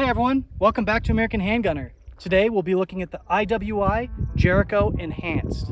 everyone, welcome back to American Handgunner. Today we'll be looking at the IWI Jericho Enhanced.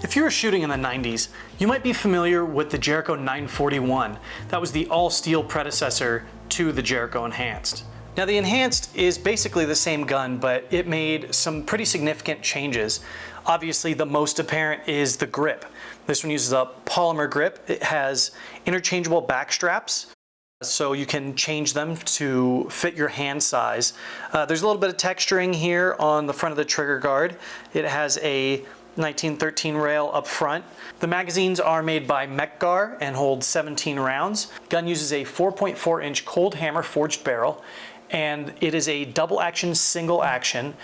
If you were shooting in the 90s, you might be familiar with the Jericho 941. That was the all-steel predecessor to the Jericho Enhanced. Now the Enhanced is basically the same gun, but it made some pretty significant changes. Obviously the most apparent is the grip. This one uses a polymer grip. It has interchangeable back straps, so you can change them to fit your hand size. There's a little bit of texturing here on the front of the trigger guard. It has a 1913 rail up front. The magazines are made by Mechgar and hold 17 rounds. The gun uses a 4.4 inch cold hammer forged barrel, and it is a double action, single action,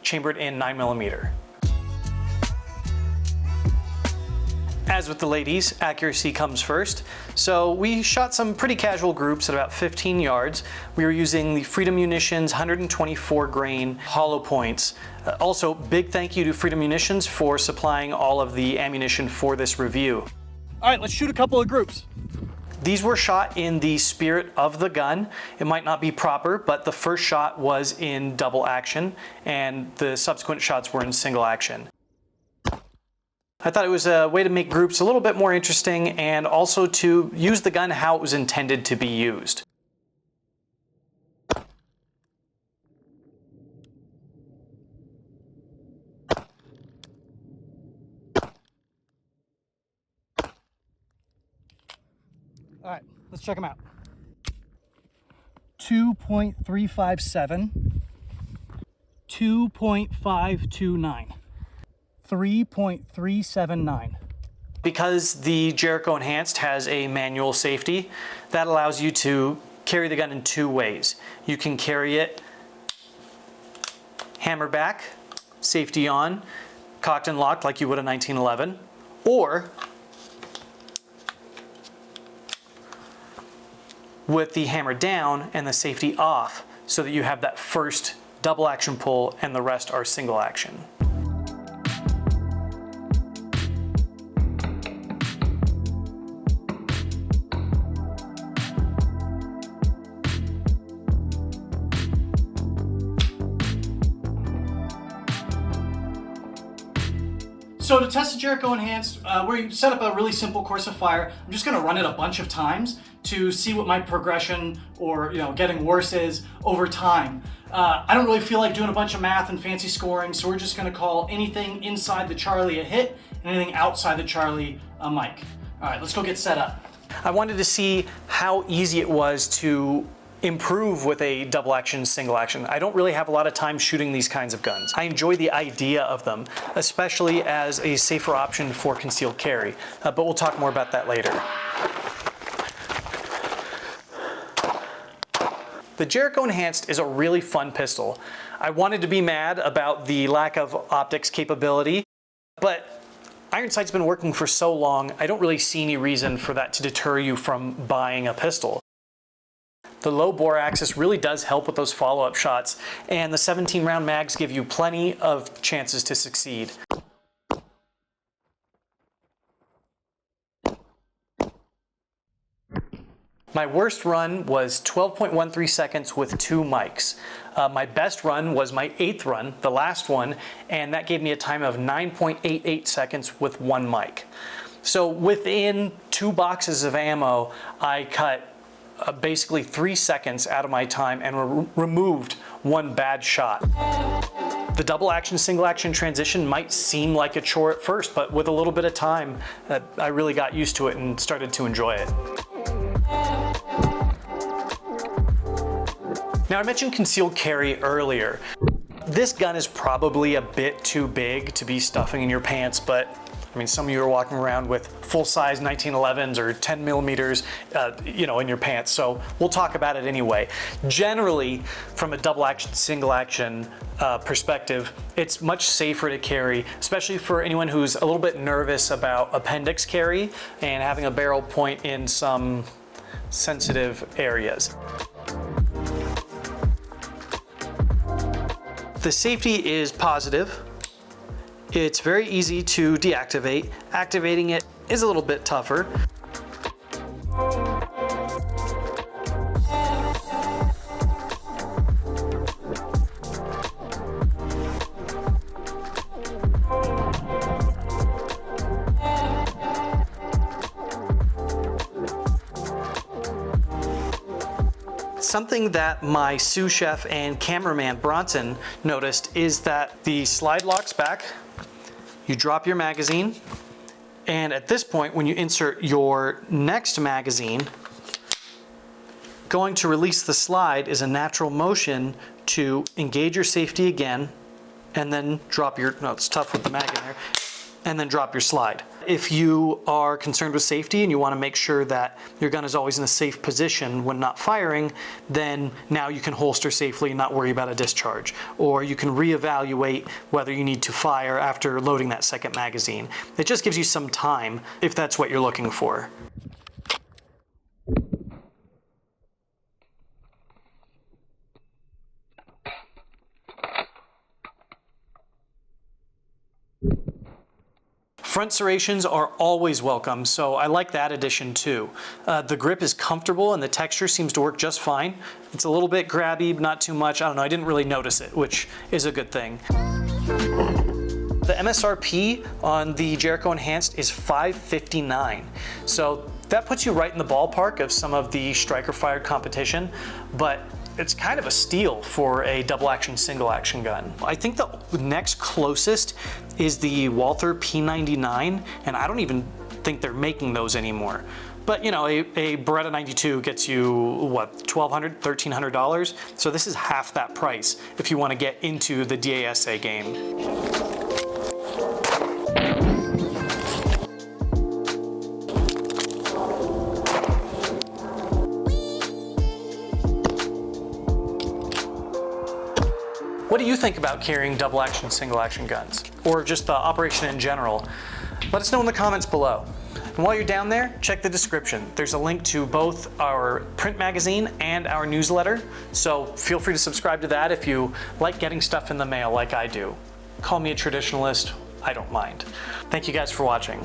chambered in 9mm. As with the ladies, accuracy comes first. So we shot some pretty casual groups at about 15 yards. We were using the Freedom Munitions 124 grain hollow points. Also, big thank you to Freedom Munitions for supplying all of the ammunition for this review. All right, let's shoot a couple of groups. These were shot in the spirit of the gun. It might not be proper, but the first shot was in double action and the subsequent shots were in single action. I thought it was a way to make groups a little bit more interesting and also to use the gun how it was intended to be used. All right, let's check them out. 2.357, 2.529. 3.379. Because the Jericho Enhanced has a manual safety, that allows you to carry the gun in two ways. You can carry it hammer back, safety on, cocked and locked like you would a 1911, or with the hammer down and the safety off so that you have that first double action pull and the rest are single action. So to test the Jericho Enhanced, we set up a really simple course of fire. I'm just going to run it a bunch of times to see what my progression or getting worse is over time. I don't really feel like doing a bunch of math and fancy scoring, so we're just going to call anything inside the Charlie a hit and anything outside the Charlie a mic. All right, let's go get set up. I wanted to see how easy it was to improve with a double action, single action. I don't really have a lot of time shooting these kinds of guns. I enjoy the idea of them, especially as a safer option for concealed carry, but we'll talk more about that later. The Jericho Enhanced is a really fun pistol. I wanted to be mad about the lack of optics capability, but iron sight's been working for so long, I don't really see any reason for that to deter you from buying a pistol. The low bore axis really does help with those follow-up shots, and the 17 round mags give you plenty of chances to succeed. My worst run was 12.13 seconds with 2 mics. My best run was my 8th run, the last one, and that gave me a time of 9.88 seconds with 1 mic. So within 2 boxes of ammo, I cut basically 3 seconds out of my time and removed 1 bad shot. The double action, single action transition might seem like a chore at first, but with a little bit of time, I really got used to it and started to enjoy it. Now I mentioned concealed carry earlier. This gun is probably a bit too big to be stuffing in your pants, but I mean, some of you are walking around with full-size 1911s or 10mm, in your pants, so we'll talk about it anyway. Generally, from a double action, single action perspective, it's much safer to carry, especially for anyone who's a little bit nervous about appendix carry and having a barrel point in some sensitive areas. The safety is positive. It's very easy to deactivate. Activating it is a little bit tougher. Something that my sous chef and cameraman Bronson noticed is that the slide locks back, you drop your magazine, and at this point when you insert your next magazine, going to release the slide is a natural motion to engage your safety again, and then drop your, no, it's tough with the mag in there, and then drop your slide. If you are concerned with safety and you want to make sure that your gun is always in a safe position when not firing, then now you can holster safely and not worry about a discharge. Or you can reevaluate whether you need to fire after loading that second magazine. It just gives you some time if that's what you're looking for. Front serrations are always welcome, so I like that addition too. The grip is comfortable and the texture seems to work just fine. It's a little bit grabby, but not too much. I don't know, I didn't really notice it, which is a good thing. The MSRP on the Jericho Enhanced is $559. So that puts you right in the ballpark of some of the striker fired competition, but it's kind of a steal for a double action, single action gun. I think the next closest is the Walther P99, and I don't even think they're making those anymore. But you know, a Beretta 92 gets you, what, $1,200, $1,300? So this is half that price if you want to get into the DASA game. What do you think about carrying double action, single action guns? Or just the operation in general? Let us know in the comments below. And while you're down there, check the description. There's a link to both our print magazine and our newsletter, so feel free to subscribe to that if you like getting stuff in the mail like I do. Call me a traditionalist, I don't mind. Thank you guys for watching.